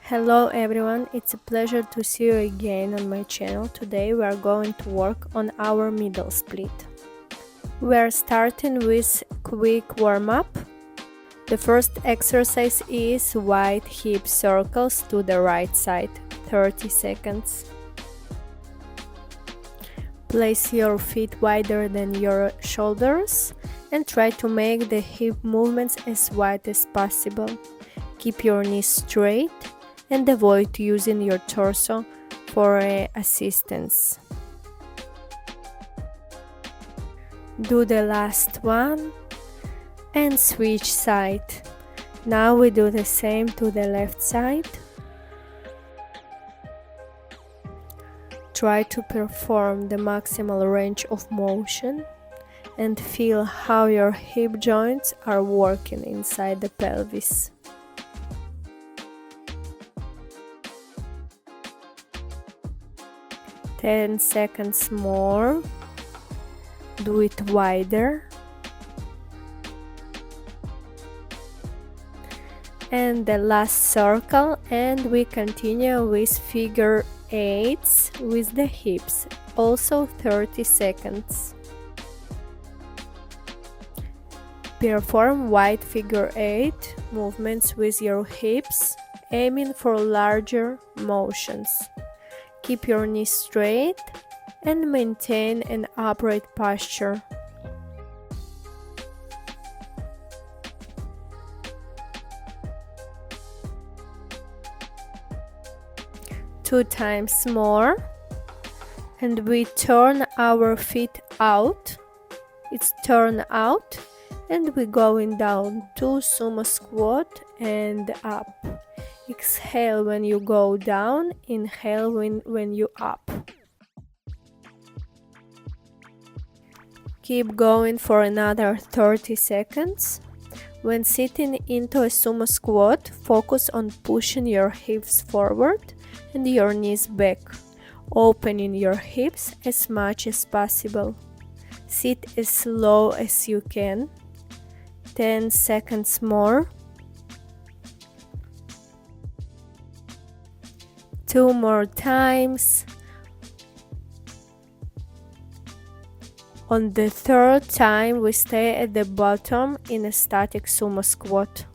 Hello everyone, it's a pleasure to see you again on my channel. Today we are going to work on our middle split. We are starting with quick warm-up. The first exercise is wide hip circles to the right side, 30 seconds. Place your feet wider than your shoulders and try to make the hip movements as wide as possible. Keep your knees straight and avoid using your torso for assistance. Do the last one and switch side. Now we do the same to the left side. Try to perform the maximal range of motion and feel how your hip joints are working inside the pelvis. Ten seconds more. Do it wider. And the last circle, and we continue with figure eights with the hips, also 30 seconds. Perform wide figure eight movements with your hips, aiming for larger motions. Keep your knees straight and maintain an upright posture. Two times more, and we turn our feet out. It's turn out, and we're going down to Sumo squat and up. Exhale when you go down, inhale when you up. Keep going for another 30 seconds. When sitting into a sumo squat, focus on pushing your hips forward and your knees back, opening your hips as much as possible. Sit as slow as you can. 10 seconds more. 2 more times. On the third time, we stay at the bottom in a static sumo squat.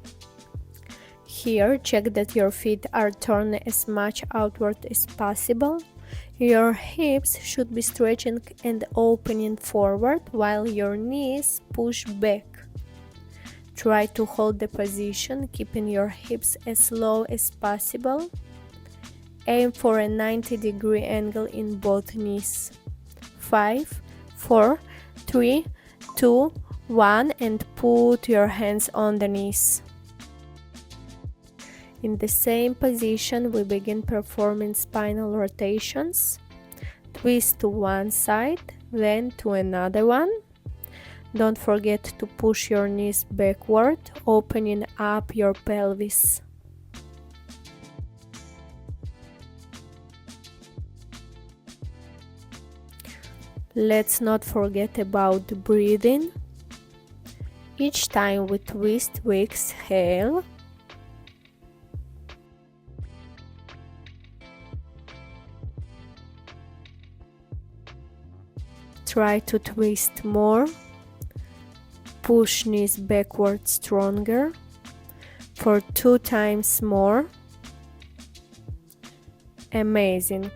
Here, check that your feet are turned as much outward as possible. Your hips should be stretching and opening forward while your knees push back. Try to hold the position, keeping your hips as low as possible. Aim for a 90-degree angle in both knees. 5, 4, 3, 2, 1, and put your hands on the knees. In the same position, we begin performing spinal rotations. Twist to one side, then to another one. Don't forget to push your knees backward, opening up your pelvis. Let's not forget about breathing. Each time we twist, we exhale. Try to twist more. Push knees backward stronger. For 2 times more. Amazing.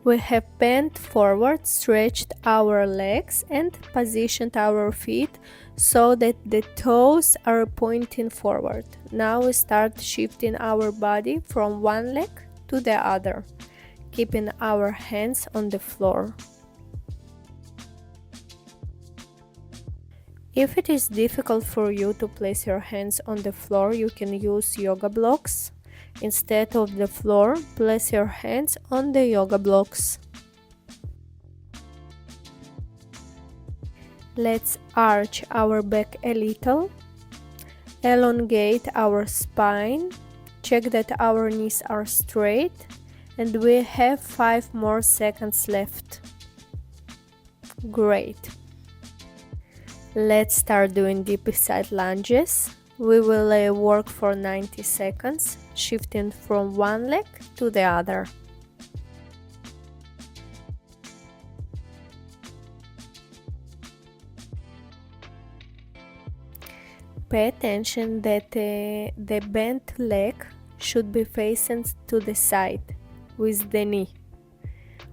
We have bent forward, stretched our legs and positioned our feet so that the toes are pointing forward. Now we start shifting our body from one leg to the other, keeping our hands on the floor. If it is difficult for you to place your hands on the floor, you can use yoga blocks. Instead of the floor, place your hands on the yoga blocks. Let's arch our back a little. Elongate our spine. Check that our knees are straight. And we have 5 more seconds left. Great. Let's start doing deep side lunges. We will work for 90 seconds. shifting from one leg to the other. Pay attention that the bent leg should be facing to the side with the knee.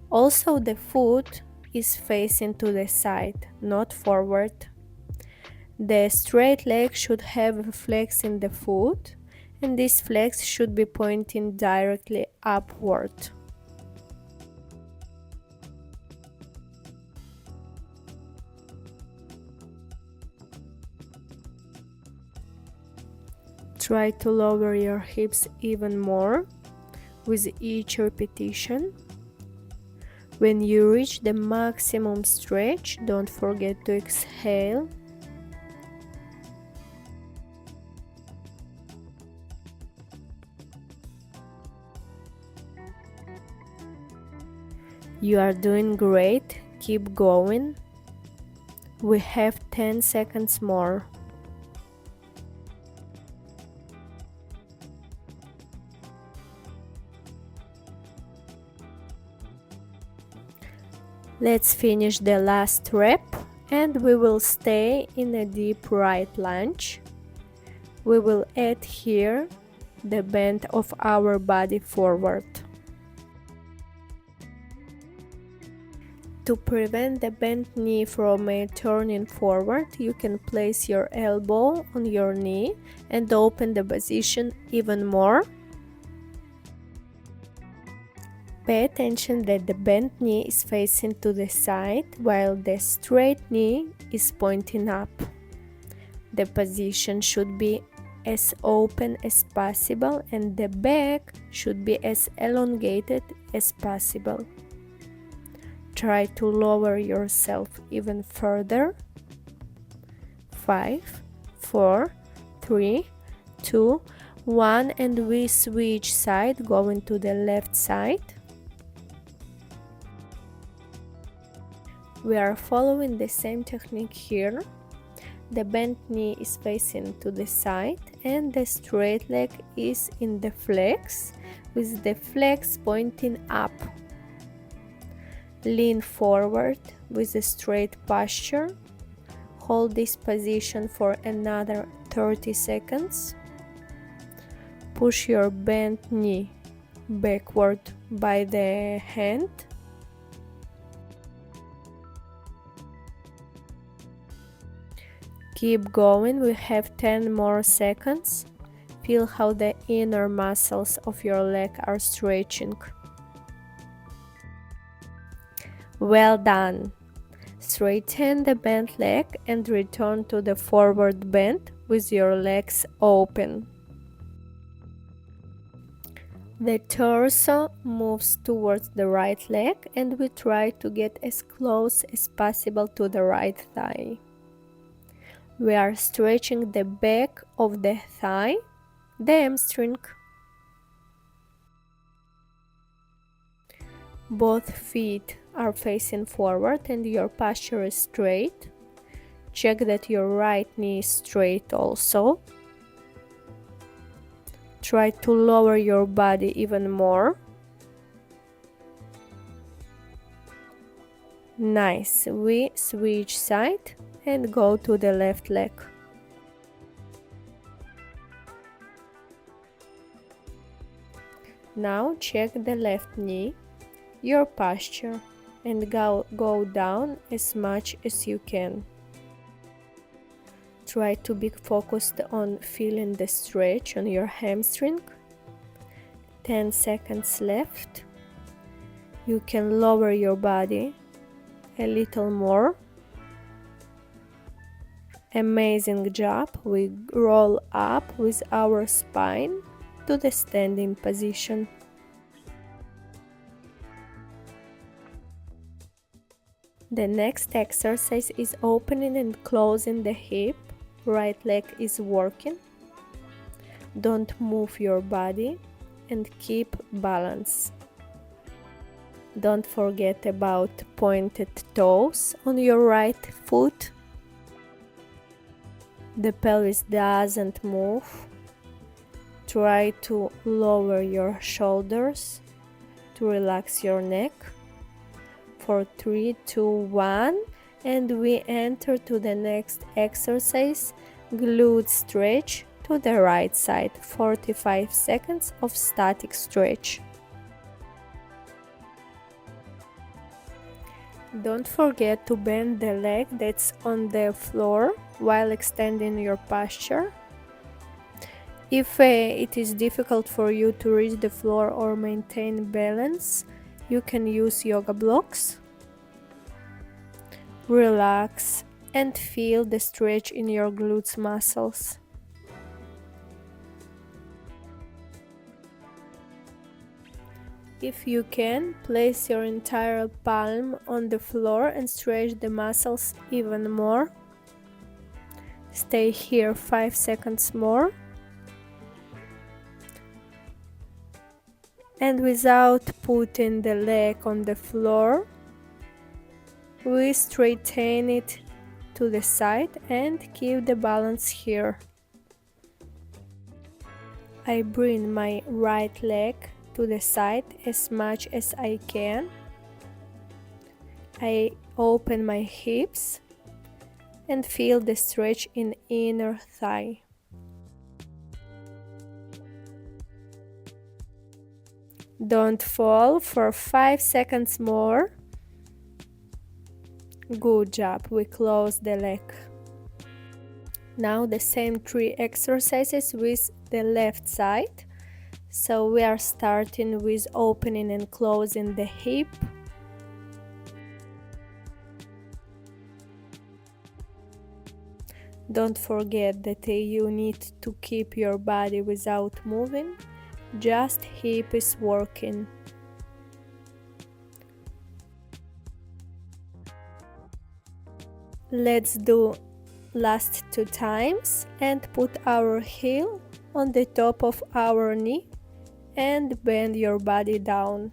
Also, the foot is facing to the side, not forward. The straight leg should have a flex in the foot, and this flex should be pointing directly upward. Try to lower your hips even more with each repetition. When you reach the maximum stretch, don't forget to exhale. You are doing great. Keep going. We have 10 seconds more. Let's finish the last rep and we will stay in a deep right lunge. We will add here the bend of our body forward. To prevent the bent knee from turning forward, you can place your elbow on your knee and open the position even more. Pay attention that the bent knee is facing to the side while the straight knee is pointing up. The position should be as open as possible and the back should be as elongated as possible. Try to lower yourself even further. 5, 4, 3, 2, 1, and we switch side, going to the left side. We are following the same technique here. The bent knee is facing to the side and the straight leg is in the flex, with the flex pointing up. Lean forward with a straight posture. Hold this position for another 30 seconds. Push your bent knee backward by the hand. Keep going, we have 10 more seconds. Feel how the inner muscles of your leg are stretching. Well done! Straighten the bent leg and return to the forward bend with your legs open. The torso moves towards the right leg and we try to get as close as possible to the right thigh. We are stretching the back of the thigh, the hamstring. Both feet are facing forward and your posture is straight. Check that your right knee is straight also. Try to lower your body even more. Nice. We switch side and go to the left leg. Now check the left knee, your posture, and go down as much as you can. Try to be focused on feeling the stretch on your hamstring. 10 seconds left. You can lower your body a little more. Amazing job. We roll up with our spine to the standing position. The next exercise is opening and closing the hip. Right leg is working. Don't move your body and keep balance. Don't forget about pointed toes on your right foot. The pelvis doesn't move. Try to lower your shoulders to relax your neck. For 3, 2, 1, and we enter to the next exercise, glute stretch to the right side, 45 seconds of static stretch. Don't forget to bend the leg that's on the floor while extending your posture. If it is difficult for you to reach the floor or maintain balance, you can use yoga blocks. Relax and feel the stretch in your glutes muscles. If you can, place your entire palm on the floor and stretch the muscles even more. Stay here 5 seconds more. And without putting the leg on the floor, we straighten it to the side and keep the balance here. I bring my right leg to the side as much as I can. I open my hips and feel the stretch in inner thigh. Don't fall for 5 seconds more. Good job, we close the leg. Now the same 3 exercises with the left side. So we are starting with opening and closing the hip. Don't forget that you need to keep your body without moving. Just hip is working. Let's do last 2 times and put our heel on the top of our knee and bend your body down.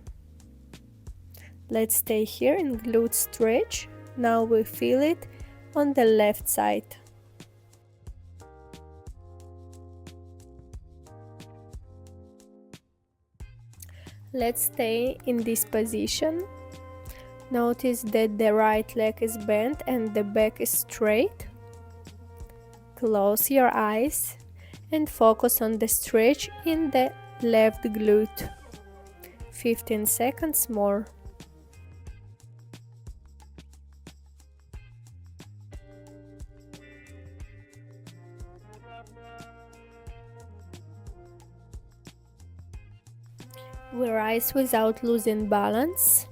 Let's stay here in glute stretch. Now we feel it on the left side. Let's stay in this position. Notice that the right leg is bent and the back is straight. Close your eyes and focus on the stretch in the left glute. 15 seconds more. We rise without losing balance.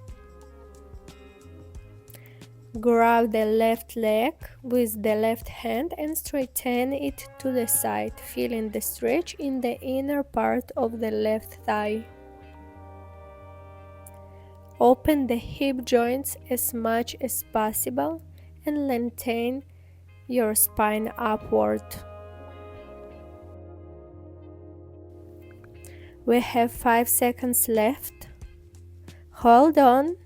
Grab the left leg with the left hand and straighten it to the side, feeling the stretch in the inner part of the left thigh. Open the hip joints as much as possible and lengthen your spine upward. We have 5 seconds left. Hold on.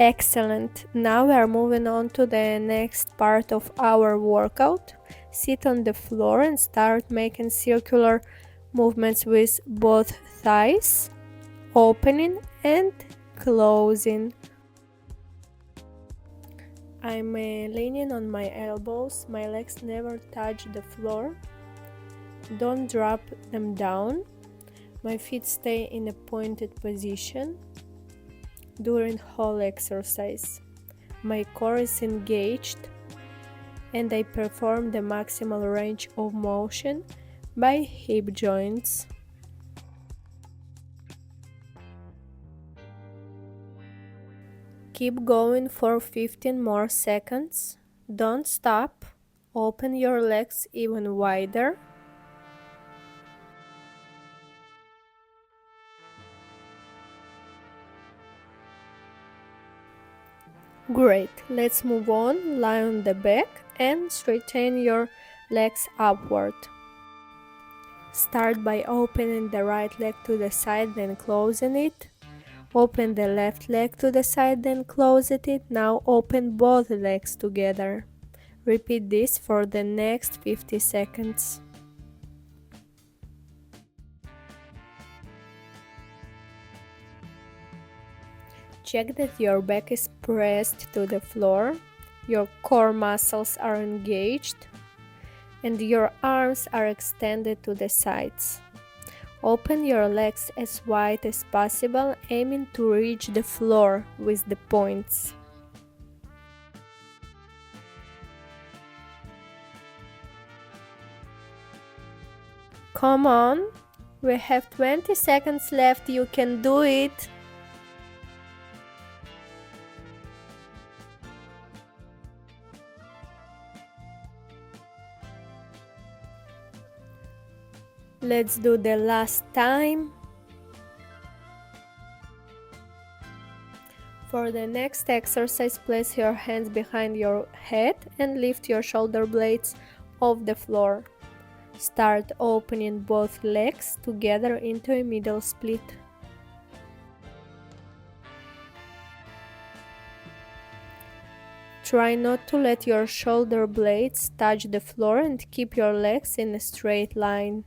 Excellent. Now we are moving on to the next part of our workout. Sit on the floor and start making circular movements with both thighs, opening and closing. I'm leaning on my elbows. My legs never touch the floor. Don't drop them down. My feet stay in a pointed position during whole exercise. My core is engaged and I perform the maximal range of motion by hip joints. Keep going for 15 more seconds. Don't stop. Open your legs even wider. Great, let's move on. Lie on the back and straighten your legs upward. Start by opening the right leg to the side, then closing it. Open the left leg to the side, then close it. Now open both legs together. Repeat this for the next 50 seconds. Check that your back is pressed to the floor, your core muscles are engaged, and your arms are extended to the sides. Open your legs as wide as possible, aiming to reach the floor with the points. Come on, we have 20 seconds left, you can do it! Let's do the last time. For the next exercise, place your hands behind your head and lift your shoulder blades off the floor. Start opening both legs together into a middle split. Try not to let your shoulder blades touch the floor and keep your legs in a straight line.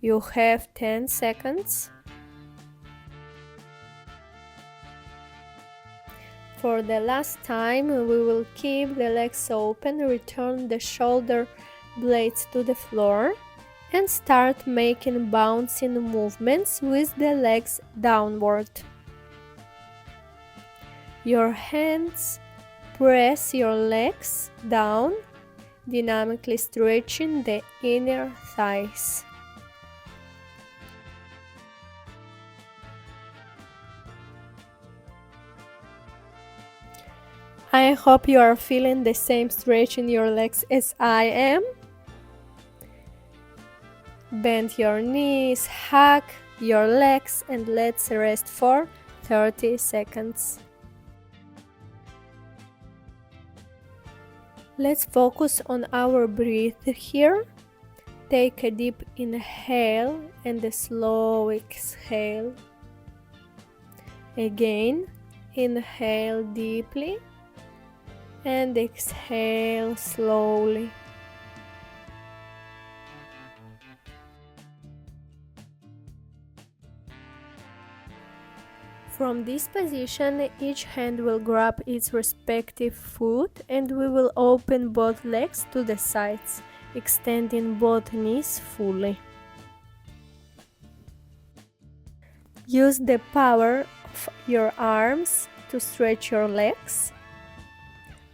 You have 10 seconds. For the last time, we will keep the legs open, return the shoulder blades to the floor, and start making bouncing movements with the legs downward. Your hands press your legs down, dynamically stretching the inner thighs. I hope you are feeling the same stretch in your legs as I am. Bend your knees, hug your legs, and let's rest for 30 seconds. Let's focus on our breath here. Take a deep inhale and a slow exhale. Again, inhale deeply and exhale slowly. From this position, each hand will grab its respective foot and we will open both legs to the sides, extending both knees fully. Use the power of your arms to stretch your legs.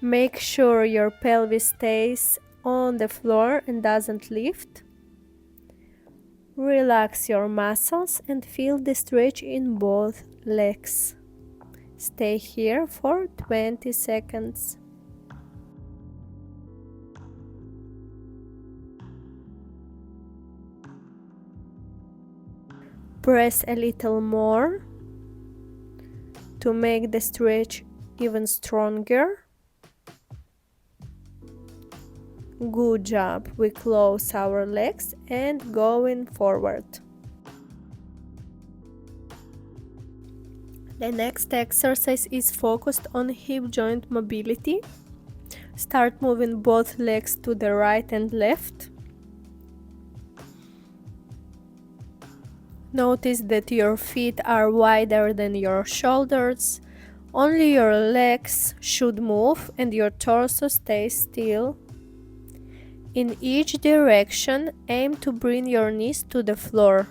Make sure your pelvis stays on the floor and doesn't lift. Relax your muscles and feel the stretch in both legs. Stay here for 20 seconds. Press a little more to make the stretch even stronger. Good job. We close our legs and going forward. The next exercise is focused on hip joint mobility. Start moving both legs to the right and left. Notice that your feet are wider than your shoulders. Only your legs should move and your torso stays still. In each direction, aim to bring your knees to the floor.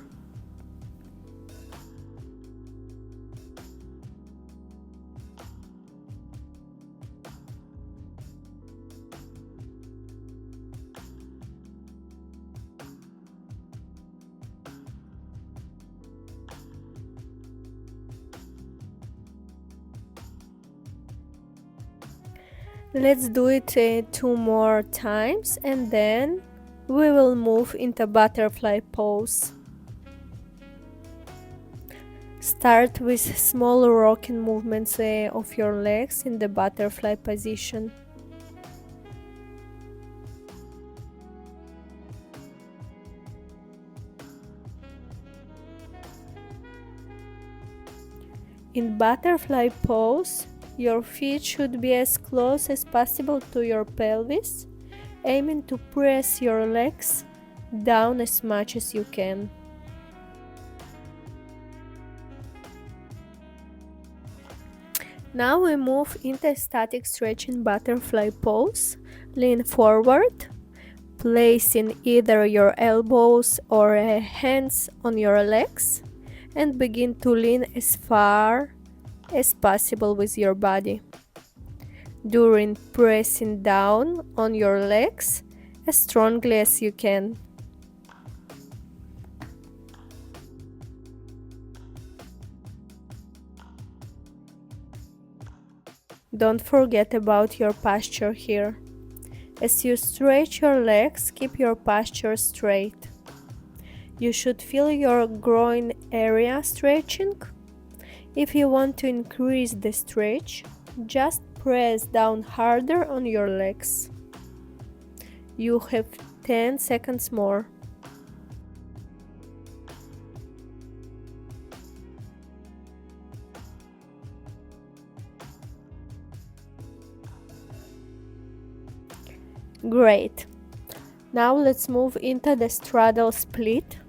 Let's do it 2 more times and then we will move into butterfly pose. Start with small rocking movements of your legs in the butterfly position. In butterfly pose, your feet should be as close as possible to your pelvis, aiming to press your legs down as much as you can. Now we move into static stretching butterfly pose. Lean forward, placing either your elbows or hands on your legs, and begin to lean as far as possible with your body. During pressing down on your legs as strongly as you can. Don't forget about your posture here. As you stretch your legs, keep your posture straight. You should feel your groin area stretching. If you want to increase the stretch, just press down harder on your legs. You have 10 seconds more. Great. Now let's move into the straddle split.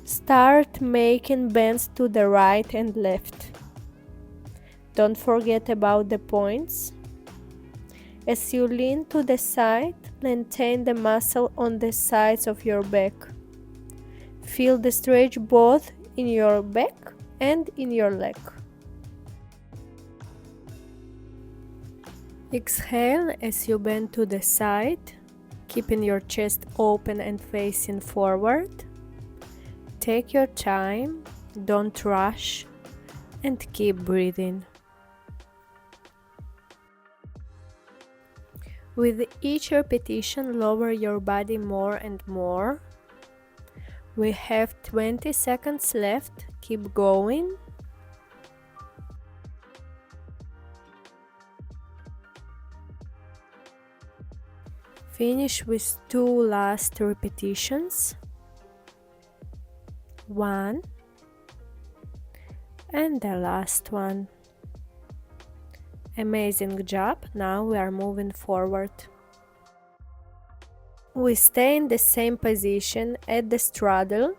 Start making bends to the right and left. Don't forget about the points. As you lean to the side, maintain the muscle on the sides of your back. Feel the stretch both in your back and in your leg. Exhale as you bend to the side, keeping your chest open and facing forward. Take your time, don't rush, and keep breathing. With each repetition, lower your body more and more. We have 20 seconds left. Keep going. Finish with 2 last repetitions. 1 and the last one. Amazing job. Now we are moving forward. We stay in the same position at the straddle,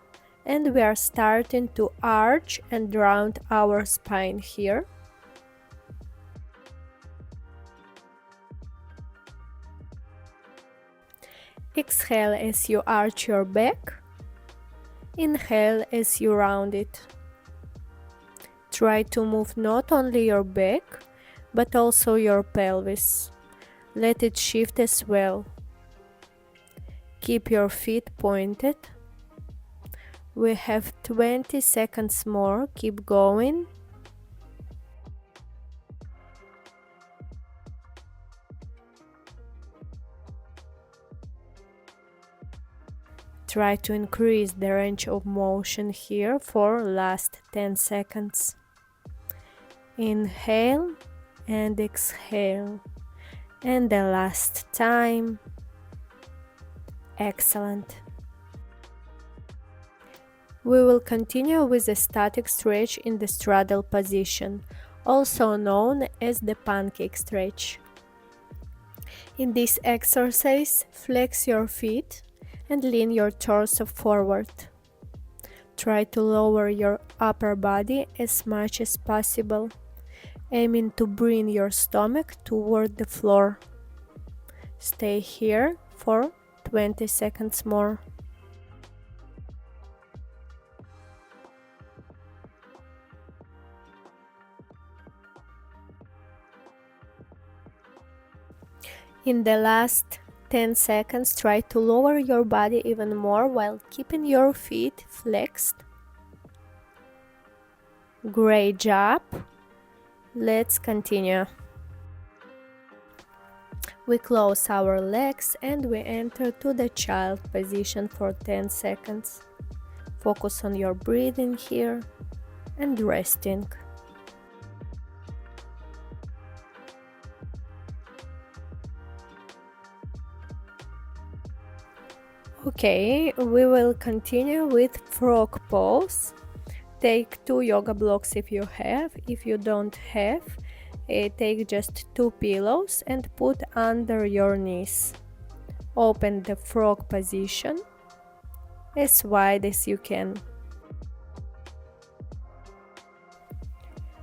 and we are starting to arch and round our spine here. Exhale as you arch your back. Inhale as you round it. Try to move not only your back, but also your pelvis. Let it shift as well. Keep your feet pointed. We have 20 seconds more. Keep going. Try to increase the range of motion here for last 10 seconds. Inhale and exhale. And the last time. Excellent. We will continue with a static stretch in the straddle position, also known as the pancake stretch. In this exercise, flex your feet and lean your torso forward. Try to lower your upper body as much as possible, aiming to bring your stomach toward the floor. Stay here for 20 seconds more. In the last 10 seconds, try to lower your body even more while keeping your feet flexed. Great job. Let's continue. We close our legs and we enter to the child position for 10 seconds. Focus on your breathing here and resting. Okay, we will continue with frog pose. Take 2 yoga blocks if you have. If you don't have, take just 2 pillows and put under your knees. Open the frog position as wide as you can.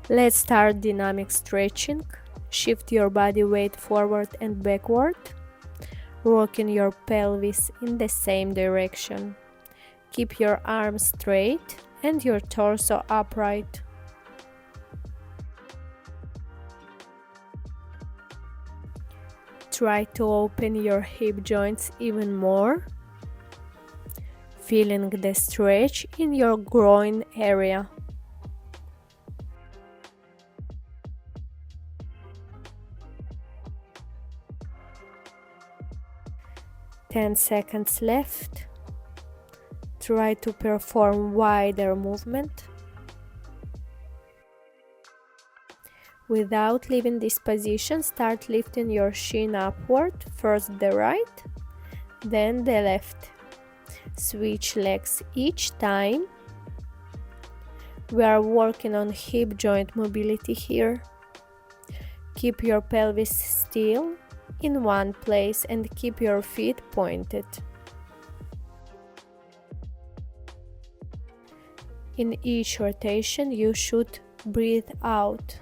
Let's start dynamic stretching. Shift your body weight forward and backward, rocking your pelvis in the same direction. Keep your arms straight and your torso upright. Try to open your hip joints even more, feeling the stretch in your groin area. Ten seconds left. Try to perform wider movement. Without leaving this position, start lifting your shin upward, first the right, then the left. Switch legs each time. We are working on hip joint mobility here. Keep your pelvis still in one place and keep your feet pointed. In each rotation, you should breathe out.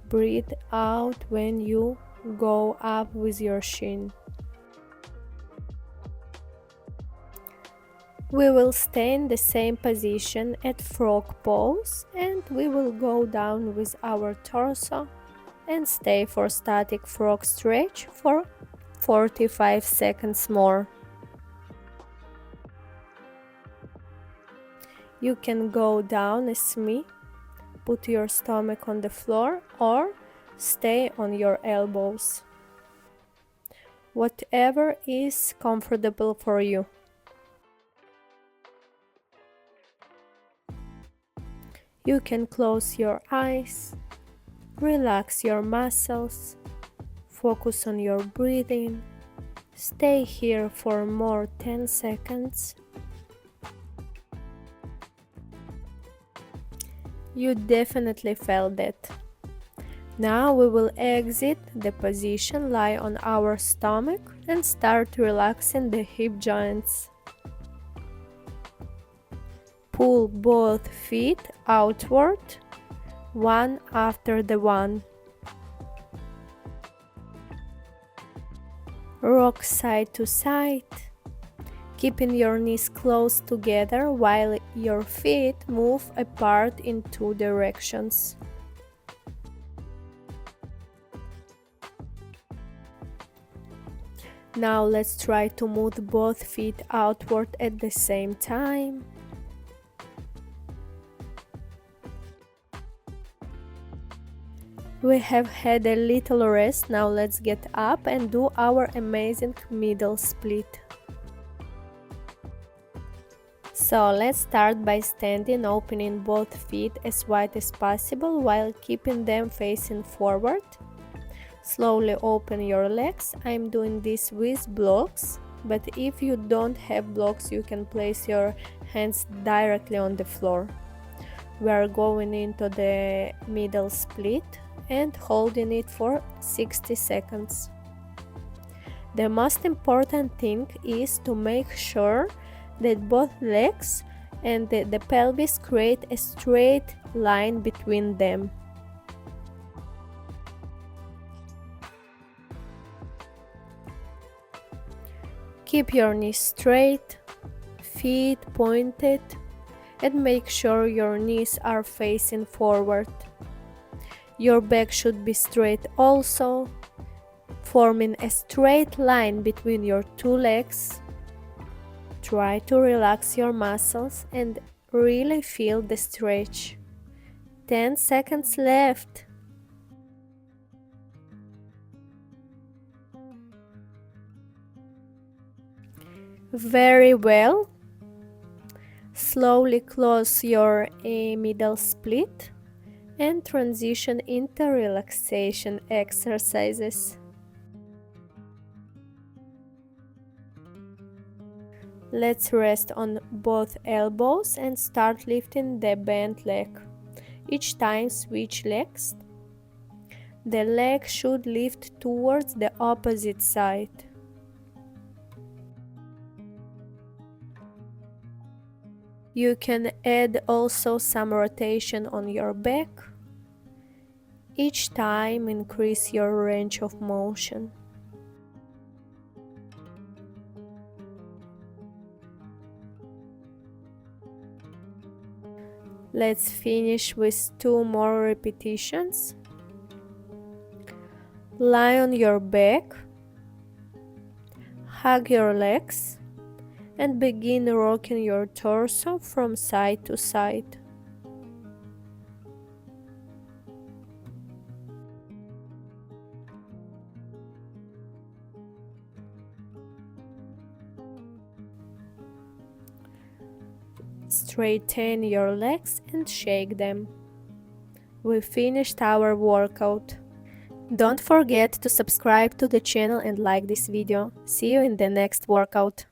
Breathe out when you go up with your shin. We will stay in the same position at frog pose, and we will go down with our torso and stay for static frog stretch for 45 seconds more. You can go down as me, put your stomach on the floor, or stay on your elbows. Whatever is comfortable for you. You can close your eyes, relax your muscles, focus on your breathing. Stay here for more 10 seconds. You definitely felt that. Now we will exit the position, lie on our stomach and start relaxing the hip joints. Pull both feet outward, one after the one. Rock side to side, keeping your knees close together while your feet move apart in two directions. Now let's try to move both feet outward at the same time. We have had a little rest, now let's get up and do our amazing middle split. So let's start by standing, opening both feet as wide as possible while keeping them facing forward. Slowly open your legs. I'm doing this with blocks, but if you don't have blocks, you can place your hands directly on the floor. We are going into the middle split and holding it for 60 seconds. The most important thing is to make sure that both legs and the pelvis create a straight line between them. Keep your knees straight, feet pointed, and make sure your knees are facing forward. Your back should be straight also, forming a straight line between your two legs. Try to relax your muscles and really feel the stretch. 10 seconds left. Very well. Slowly close your middle split and transition into relaxation exercises. Let's rest on both elbows and start lifting the bent leg. Each time switch legs. The leg should lift towards the opposite side. You can add also some rotation on your back. Each time increase your range of motion. Let's finish with 2 more repetitions. Lie on your back, hug your legs, and begin rocking your torso from side to side. Straighten your legs and shake them. We finished our workout. Don't forget to subscribe to the channel and like this video. See you in the next workout.